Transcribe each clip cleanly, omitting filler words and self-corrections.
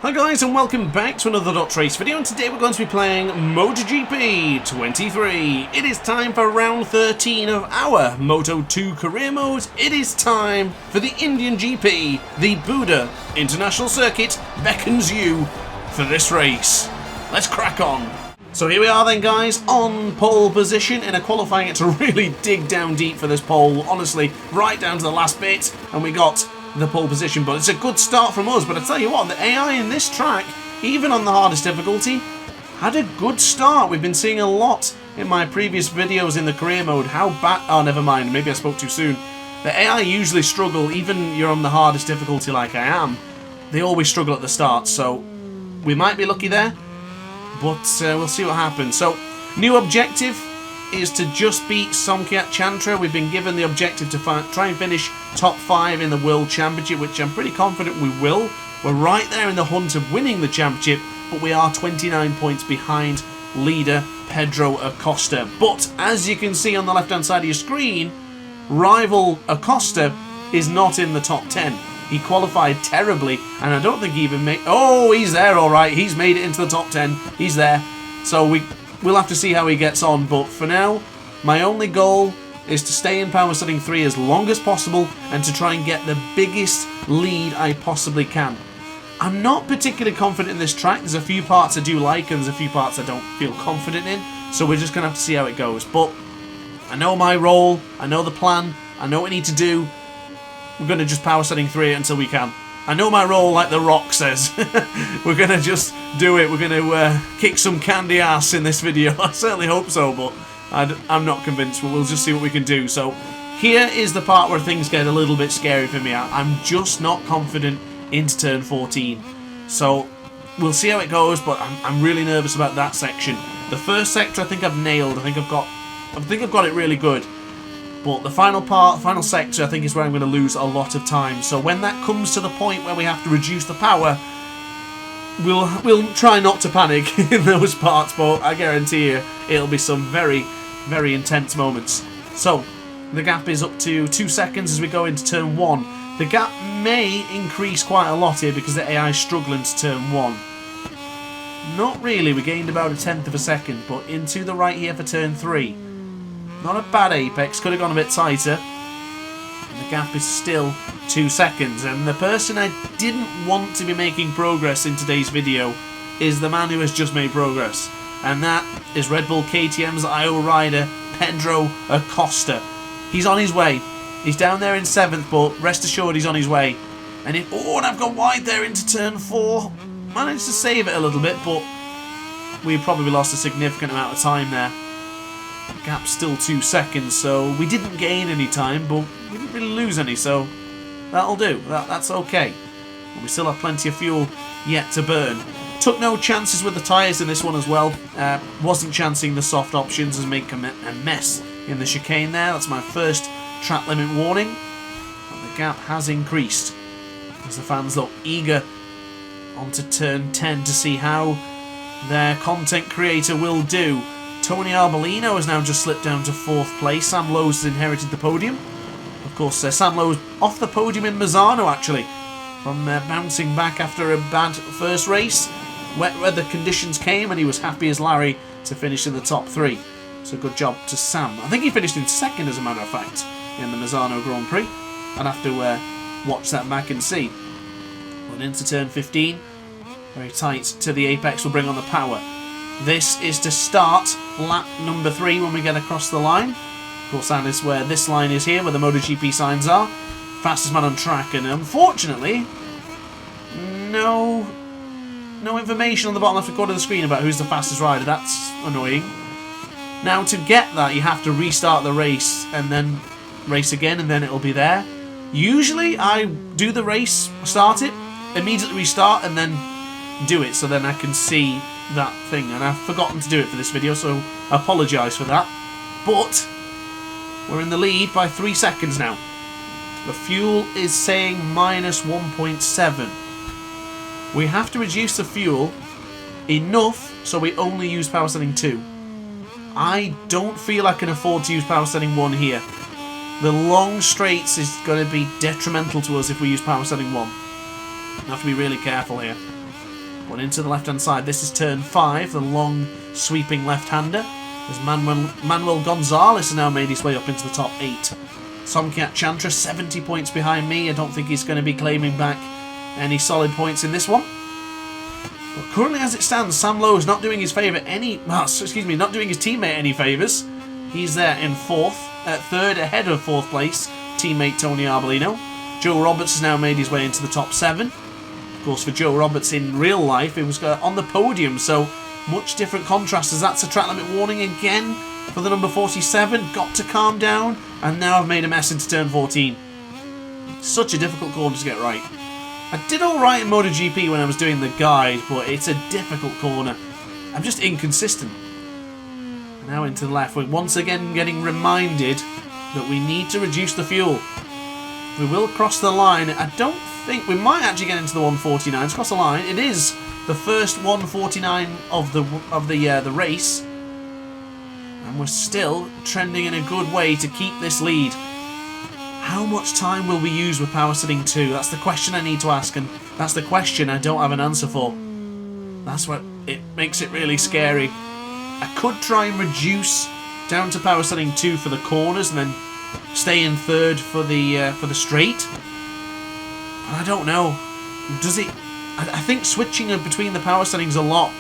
Hi guys, and welcome back to another DrAce video, and today we're going to be playing MotoGP 23. It is time for round 13 of our Moto2 career mode. It is time for the Indian GP. The Buddh International Circuit beckons you for this race. Let's crack on. So here we are then guys, on pole position in a qualifying to really dig down deep for this pole, honestly, right down to the last bit, and we got the pole position, but it's a good start from us. But I tell you what, the AI in this track, even on the hardest difficulty, had a good start. We've been seeing a lot in my previous videos in the career mode how bad... Oh, never mind, maybe I spoke too soon. The AI usually struggle, even you're on the hardest difficulty like I am, they always struggle at the start, so we might be lucky there, but we'll see what happens. So, new objective is to just beat Somkiat Chantra. We've been given the objective to try and finish top 5 in the World Championship, which I'm pretty confident we will. We're right there in the hunt of winning the championship, but we are 29 points behind leader Pedro Acosta. But as you can see on the left hand side of your screen, rival Acosta is not in the top 10. He qualified terribly, and I don't think he even made... Oh, he's there, alright. He's made it into the top 10. He's there. So we'll have to see how he gets on, but for now, my only goal is to stay in Power Setting 3 as long as possible and to try and get the biggest lead I possibly can. I'm not particularly confident in this track. There's a few parts I do like and there's a few parts I don't feel confident in, so we're just going to have to see how it goes. But I know my role, I know the plan, I know what we need to do. We're going to just Power Setting 3 it until we can. I know my role, like The Rock says. We're going to just do it. We're going to kick some candy ass in this video. I certainly hope so, but I'm not convinced. But we'll just see what we can do. So here is the part where things get a little bit scary for me. I'm just not confident into turn 14. So we'll see how it goes, but I'm really nervous about that section. The first sector I think I've nailed. I think I've got it really good. But the final part, final sector, I think is where I'm going to lose a lot of time. So when that comes to the point where we have to reduce the power, we'll try not to panic in those parts, but I guarantee you it'll be some very, very intense moments. So the gap is up to 2 seconds as we go into turn 1. The gap may increase quite a lot here because the AI is struggling to turn 1. Not really, we gained about 1/10 of a second, but into the right here for turn 3. Not a bad apex, could have gone a bit tighter. And the gap is still 2 seconds. And the person I didn't want to be making progress in today's video is the man who has just made progress. And that is Red Bull KTM's IO rider, Pedro Acosta. He's on his way. He's down there in 7th, but rest assured he's on his way. And and I've gone wide there into turn 4. Managed to save it a little bit, but we probably lost a significant amount of time there. Gap's still 2 seconds, so we didn't gain any time, but we didn't really lose any, so that'll do. That's okay. But we still have plenty of fuel yet to burn. Took no chances with the tyres in this one as well. Wasn't chancing the soft options and making a mess in the chicane there. That's my first track limit warning. But the gap has increased as the fans look eager onto turn 10 to see how their content creator will do. Tony Arbolino has now just slipped down to 4th place. Sam Lowe's has inherited the podium. Of course, Sam Lowe's off the podium in Misano, actually, from bouncing back after a bad first race. Wet weather conditions came, and he was happy as Larry to finish in the top 3. So good job to Sam. I think he finished in 2nd, as a matter of fact, in the Misano Grand Prix. I'd have to watch that back and see. But into turn 15, very tight to the apex, will bring on the power. This is to start lap number 3 when we get across the line. Of course, that is where this line is here, where the MotoGP signs are. Fastest man on track, and unfortunately, no information on the bottom left corner of the screen about who's the fastest rider. That's annoying. Now, to get that, you have to restart the race and then race again, and then it'll be there. Usually, I do the race, start it, immediately restart, and then do it, so then I can see that thing, and I've forgotten to do it for this video, so I apologise for that. But we're in the lead by 3 seconds now. The fuel is saying minus 1.7. We have to reduce the fuel enough so we only use power setting 2. I don't feel I can afford to use power setting 1 here. The long straights is going to be detrimental to us if we use power setting 1. I have to be really careful here. Going into the left-hand side. This is turn 5, the long, sweeping left-hander. As Manuel Gonzalez has now made his way up into the top 8. Somcat Chantra, 70 points behind me. I don't think he's going to be claiming back any solid points in this one. But currently, as it stands, Sam Lowe's not doing his not doing his teammate any favours. He's there in 3rd ahead of 4th place, teammate Tony Arbolino. Joe Roberts has now made his way into the top 7. Of course, for Joe Roberts in real life, he was on the podium, so much different contrast, as that's a track limit warning again for the number 47. Got to calm down, and now I've made a mess into turn 14. Such a difficult corner to get right. I did alright in MotoGP when I was doing the guide, but it's a difficult corner. I'm just inconsistent. Now into the left, we're once again getting reminded that we need to reduce the fuel. We will cross the line. I don't think we might actually get into the 149s. Cross the line. It is the first 149 of the race, and we're still trending in a good way to keep this lead. How much time will we use with power setting 2? That's the question I need to ask, and that's the question I don't have an answer for. That's what it makes it really scary. I could try and reduce down to power setting 2 for the corners, and then stay in 3rd for the straight. But I don't know. Does it? I think switching between the power settings a lot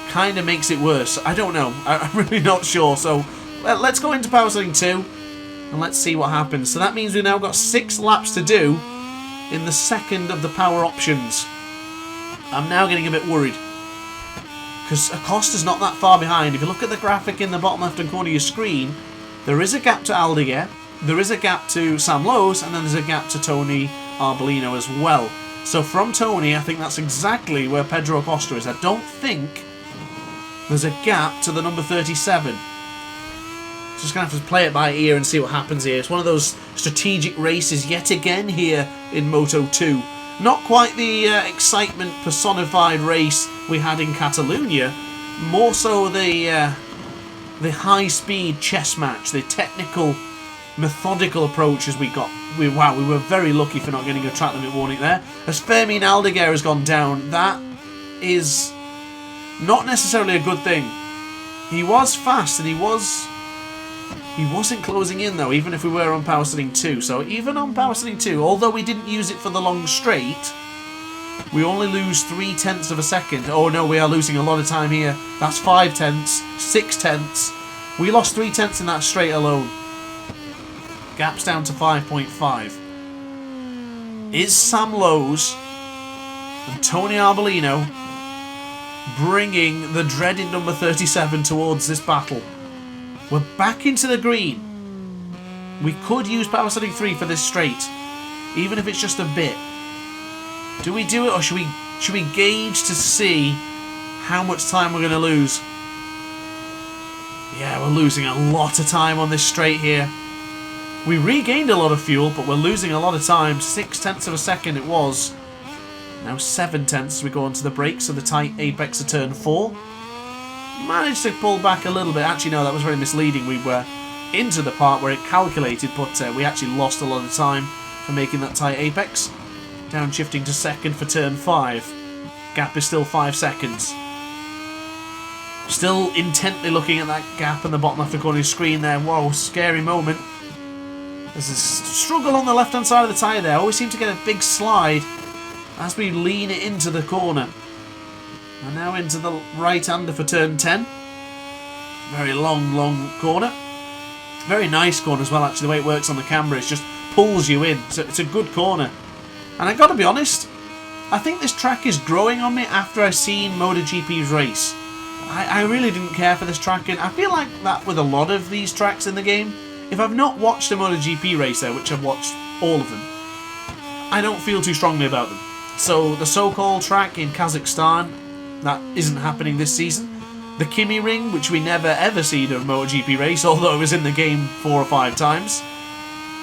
kind of makes it worse. I don't know. I'm really not sure. So let's go into power setting 2 and let's see what happens. So that means we've now got 6 laps to do in the second of the power options. I'm now getting a bit worried, because Acosta's not that far behind. If you look at the graphic in the bottom left-hand corner of your screen, there is a gap to Aldeguer, there is a gap to Sam Lowe's, and then there's a gap to Tony Arbolino as well. So from Tony, I think that's exactly where Pedro Acosta is. I don't think there's a gap to the number 37. Just going to have to play it by ear and see what happens here. It's one of those strategic races yet again here in Moto 2. Not quite the excitement personified race we had in Catalonia. More so the high-speed chess match, the technical, methodical approaches we got. We were very lucky for not getting a track limit warning there. As Fermin Aldeguer has gone down, that is not necessarily a good thing. He was fast, and he wasn't closing in though, even if we were on power setting 2. So even on power setting 2, although we didn't use it for the long straight, we only lose 3/10 of a second. Oh no, we are losing a lot of time here. That's 5/10, 6/10. We lost 3/10 in that straight alone. Gap's down to 5.5. Is Sam Lowe's and Tony Arbolino bringing the dreaded number 37 towards this battle? We're back into the green. We could use power setting 3 for this straight, even if it's just a bit. Do we do it, or should we gauge to see how much time we're going to lose? Yeah, we're losing a lot of time on this straight here. We regained a lot of fuel, but we're losing a lot of time. 6/10 of a second it was. Now 7/10 as we go onto the brakes of the tight apex of turn 4. Managed to pull back a little bit. Actually, no, that was very misleading. We were into the part where it calculated, but we actually lost a lot of time for making that tight apex. Downshifting to second for turn 5. Gap is still 5 seconds. Still intently looking at that gap in the bottom left corner of the screen there. Whoa, scary moment. There's a struggle on the left-hand side of the tyre there. Always seem to get a big slide as we lean it into the corner. And now into the right-hander for turn 10. Very long corner. Very nice corner as well, actually. The way it works on the camera, it just pulls you in. So it's a good corner. And I got to be honest, I think this track is growing on me after I've seen MotoGP's race. I really didn't care for this track, and I feel like that with a lot of these tracks in the game. If I've not watched a MotoGP race there, which I've watched all of them, I don't feel too strongly about them. So the so-called track in Kazakhstan, that isn't happening this season. The Kimi Ring, which we never ever see in a MotoGP race, although it was in the game 4 or 5 times,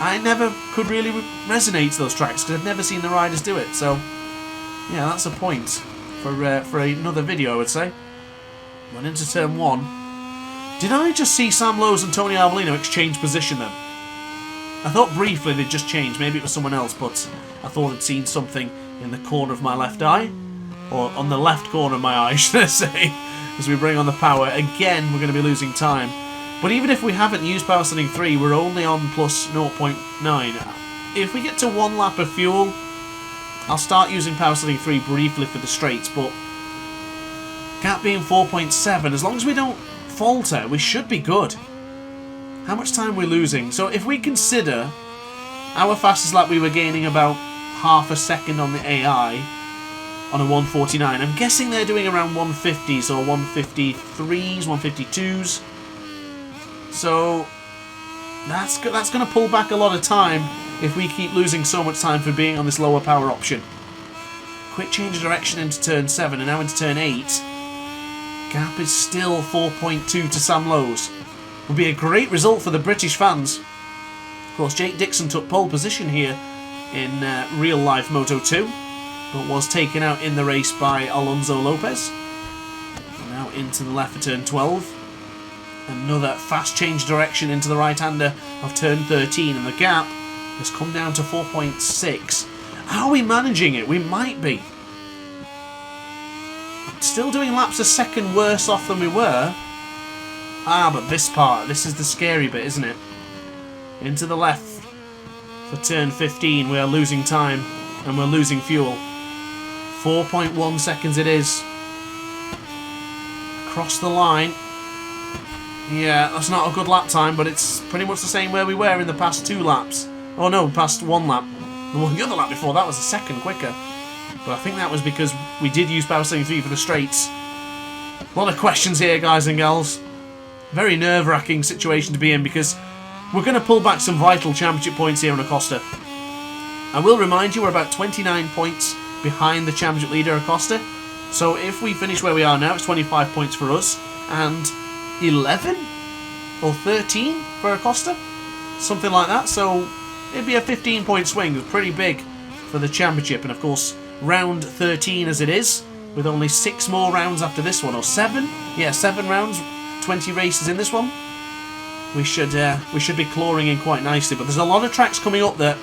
I never could really resonate to those tracks because I've never seen the riders do it. So yeah, that's a point for another video, I would say. Went into turn 1. Did I just see Sam Lowe's and Tony Arbolino exchange position then? I thought briefly they'd just changed. Maybe it was someone else, but I thought I'd seen something in the corner of my left eye. or on the left corner of my eye, should I say, as we bring on the power. Again, we're going to be losing time. But even if we haven't used power setting 3, we're only on plus 0.9. If we get to 1 lap of fuel, I'll start using power setting 3 briefly for the straights, but gap being 4.7, as long as we don't falter, we should be good. How much time are we losing? So if we consider our fastest lap, we were gaining about half a second on the AI on a 149. I'm guessing they're doing around 150s or 153s, 152s. So that's going to pull back a lot of time if we keep losing so much time for being on this lower power option. Quick change of direction into turn 7 and now into turn 8. Gap is still 4.2 to Sam Lowe's. Would be a great result for the British fans. Of course, Jake Dixon took pole position here in real life Moto2, but was taken out in the race by Alonso Lopez. Now into the left for turn 12. Another fast change direction into the right-hander of turn 13, and the gap has come down to 4.6. Are we managing it? We might be. Still doing laps a second worse off than we were. But this is the scary bit, isn't it? Into the left for turn 15, we are losing time and we're losing fuel. 4.1 seconds it is. Across the line. Yeah, that's not a good lap time, but it's pretty much the same where we were in the past 2 laps. Oh no, past 1 lap. The other lap before that was a second quicker. But I think that was because we did use power setting 3 for the straights. A lot of questions here, guys and gals. Very nerve-wracking situation to be in, because we're going to pull back some vital championship points here on Acosta. I will remind you, we're about 29 points behind the championship leader, Acosta. So if we finish where we are now, it's 25 points for us, and 11 or 13 for Acosta, something like that. So it'd be a 15-point swing. It's pretty big for the championship. And of course, round 13 as it is, with only 6 more rounds after this one, or 7. Yeah, 7 rounds, 20 races in this one. We should be clawing in quite nicely. But there's a lot of tracks coming up that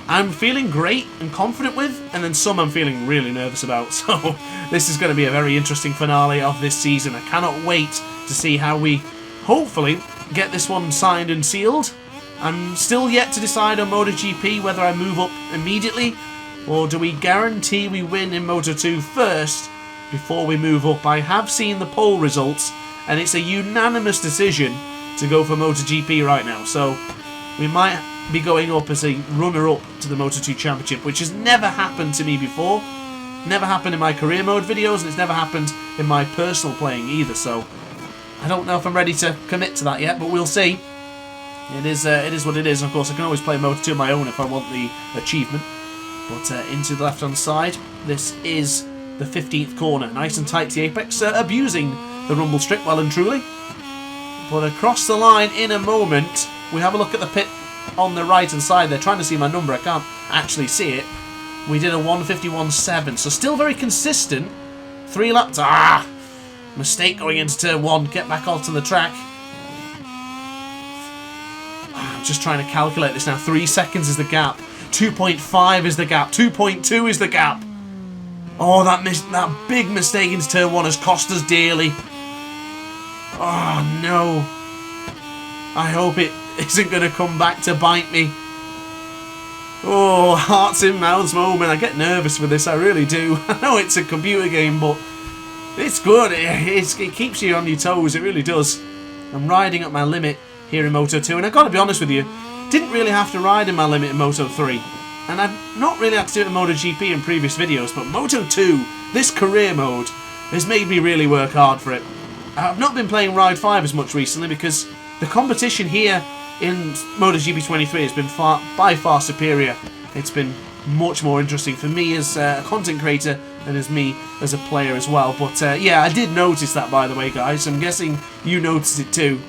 I'm feeling great and confident with, and then some I'm feeling really nervous about. So this is going to be a very interesting finale of this season. I cannot wait to see how we hopefully get this one signed and sealed. I'm still yet to decide on MotoGP whether I move up immediately, or do we guarantee we win in Moto2 first before we move up. I have seen the poll results, and it's a unanimous decision to go for MotoGP right now. So we might be going up as a runner-up to the Moto2 Championship, which has never happened to me before. Never happened in my career mode videos, and it's never happened in my personal playing either. So I don't know if I'm ready to commit to that yet, but we'll see. It is what it is. Of course, I can always play Moto2 on my own if I want the achievement. But into the left-hand side, this is the 15th corner. Nice and tight to the apex, abusing the rumble strip well and truly. But across the line in a moment, we have a look at the pit on the right-hand side. They're trying to see my number. I can't actually see it. We did a 151.7, so still very consistent. 3 laps. Mistake going into turn 1. Get back onto the track. I'm just trying to calculate this now. 3 seconds is the gap. 2.5 is the gap. 2.2 is the gap. Oh, that big mistake into turn 1 has cost us dearly. Oh, no. I hope it isn't going to come back to bite me. Oh, hearts in mouths moment. I get nervous for this, I really do. I know it's a computer game, but it's good. It keeps you on your toes, it really does. I'm riding at my limit here in Moto2, and I've got to be honest with you, didn't really have to ride in my limit in Moto3. And I've not really had to do it in MotoGP in previous videos, but Moto2, this career mode, has made me really work hard for it. I've not been playing Ride 5 as much recently because the competition here in MotoGP 23 has been by far superior. It's been much more interesting for me as a content creator and as me as a player as well. But yeah, I did notice that, by the way, guys. I'm guessing you noticed it too.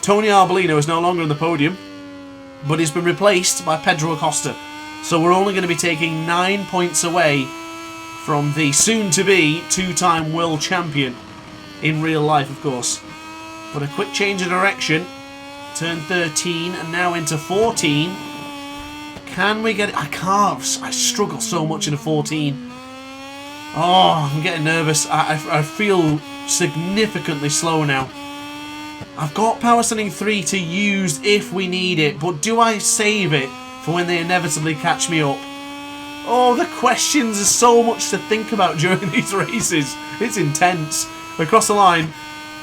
Tony Arbolino is no longer on the podium, but he's been replaced by Pedro Acosta. So we're only going to be taking 9 points away from the soon-to-be 2-time world champion in real life, of course. But a quick change of direction. Turn 13 and now into 14. Can we get it? I can't. I struggle so much in a 14. Oh, I'm getting nervous. I feel significantly slow now. I've got Power Stunning 3 to use if we need it, but do I save it for when they inevitably catch me up? Oh, the questions are so much to think about during these races. It's intense. Across the line,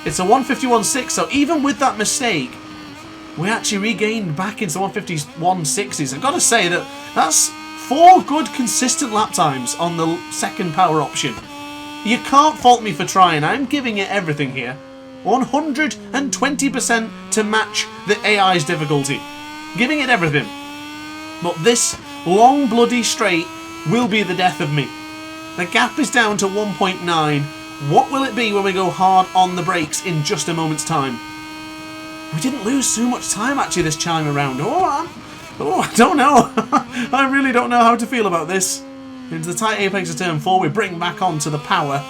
it's a 151.6, so even with that mistake, we actually regained back into 151.6s. I've got to say that's 4 good consistent lap times on the second power option. You can't fault me for trying. I'm giving it everything here. 120% to match the AI's difficulty. Giving it everything. But this long bloody straight will be the death of me. The gap is down to 1.9. What will it be when we go hard on the brakes in just a moment's time? We didn't lose too much time actually this time around. I don't know. I really don't know how to feel about this. Into the tight apex of turn 4, we bring back onto the power.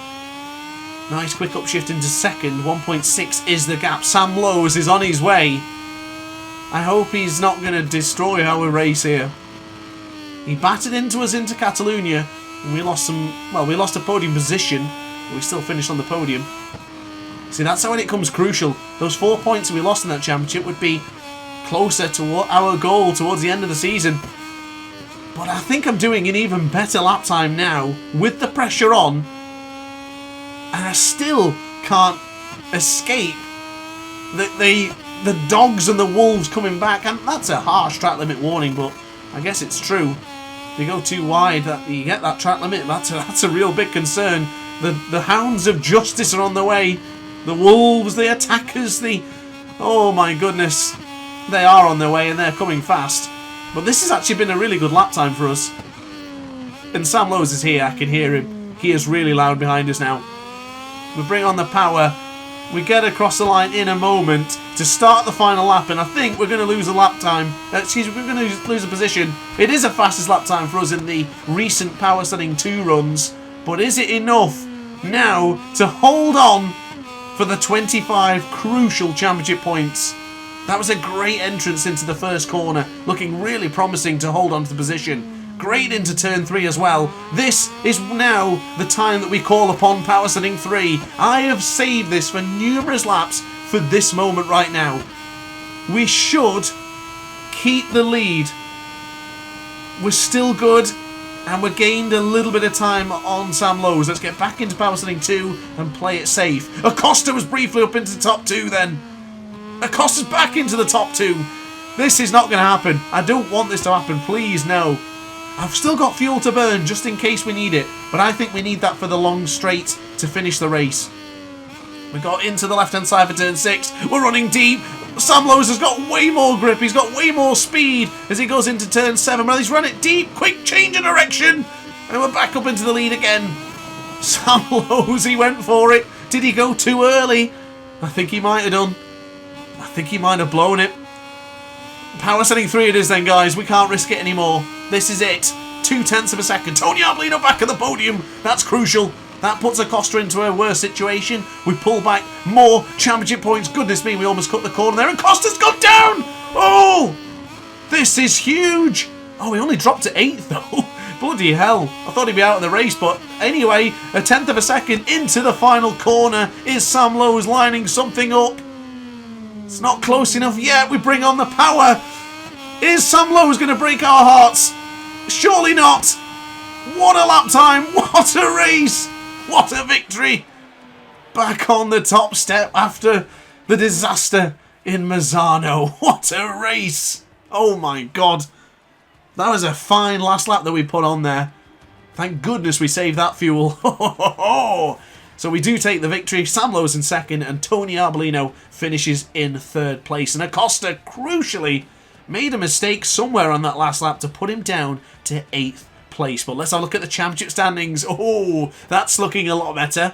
Nice quick upshift into second. 1.6 is the gap. Sam Lowes is on his way. I hope he's not going to destroy our race here. He battered into us into Catalonia, and we lost a podium position, but we still finished on the podium. See, that's how when it comes crucial. Those 4 points we lost in that championship would be closer to our goal towards the end of the season. But I think I'm doing an even better lap time now with the pressure on, and I still can't escape the dogs and the wolves coming back. And that's a harsh track limit warning, but I guess it's true. If you go too wide, you get that track limit. That's a real big concern. The hounds of justice are on the way. The wolves, the attackers, oh my goodness, they are on their way and they're coming fast. But this has actually been a really good lap time for us. And Sam Lowes is here. I can hear him. He is really loud behind us now. We bring on the power. We get across the line in a moment to start the final lap, and I think we're going to lose a lap time. We're going to lose a position. It is the fastest lap time for us in the recent Power Stunning 2 runs, but is it enough now to hold on for the 25 crucial championship points? That was a great entrance into the first corner, looking really promising to hold on to the position. Great into turn 3 as well. This is now the time that we call upon Power Stunning 3. I have saved this for numerous laps for this moment right now. We should keep the lead. We're still good, and we gained a little bit of time on Sam Lowes. Let's get back into Power Stunning 2 and play it safe. Acosta was briefly up into the top 2 then. Acosta's back into the top 2. This is not going to happen. I don't want this to happen. Please, no. I've still got fuel to burn just in case we need it, but I think we need that for the long straight to finish the race. We got into the left-hand side for turn 6. We're running deep. Sam Lowes has got way more grip. He's got way more speed as he goes into turn 7. Well, he's run it deep. Quick change of direction. And we're back up into the lead again. Sam Lowes, he went for it. Did he go too early? I think he might have done. I think he might have blown it. Power Stunning 3 it is then, guys. We can't risk it anymore. This is it. 0.2 of a second. Tony Arbolino back at the podium. That's crucial. That puts Acosta into a worse situation. We pull back more championship points. Goodness me, we almost cut the corner there. And Costa's gone down. Oh, this is huge. Oh, he only dropped to 8th though. Bloody hell. I thought he'd be out of the race. But anyway, 0.1 of a second into the final corner. Is Sam Lowes lining something up? It's not close enough yet. We bring on the power. Is Sam Lowes going to break our hearts? Surely not. What a lap time. What a race. What a victory. Back on the top step after the disaster in Mazzano. What a race. Oh my God. That was a fine last lap that we put on there. Thank goodness we saved that fuel. So we do take the victory. Sam Lowes in second and Tony Arbolino finishes in 3rd place. And Acosta, crucially, made a mistake somewhere on that last lap to put him down to 8th place. But let's have a look at the championship standings. Oh, that's looking a lot better.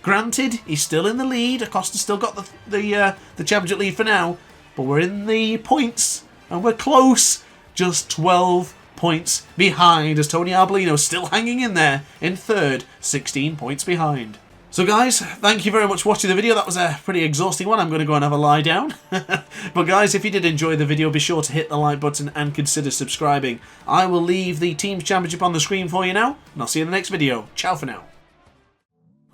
Granted, he's still in the lead. Acosta's still got the championship lead for now. But we're in the points and we're close. Just 12 points behind as Tony Arbolino's still hanging in there in 3rd, 16 points behind. So guys, thank you very much for watching the video. That was a pretty exhausting one. I'm going to go and have a lie down. But guys, if you did enjoy the video, be sure to hit the like button and consider subscribing. I will leave the Teams Championship on the screen for you now, and I'll see you in the next video. Ciao for now.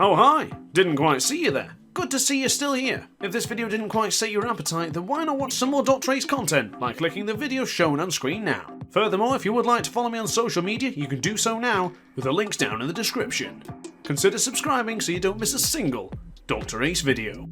Oh hi, didn't quite see you there. Good to see you're still here. If this video didn't quite sate your appetite, then why not watch some more DrAce content by clicking the video shown on screen now. Furthermore, if you would like to follow me on social media, you can do so now with the links down in the description. Consider subscribing so you don't miss a single DrAce video.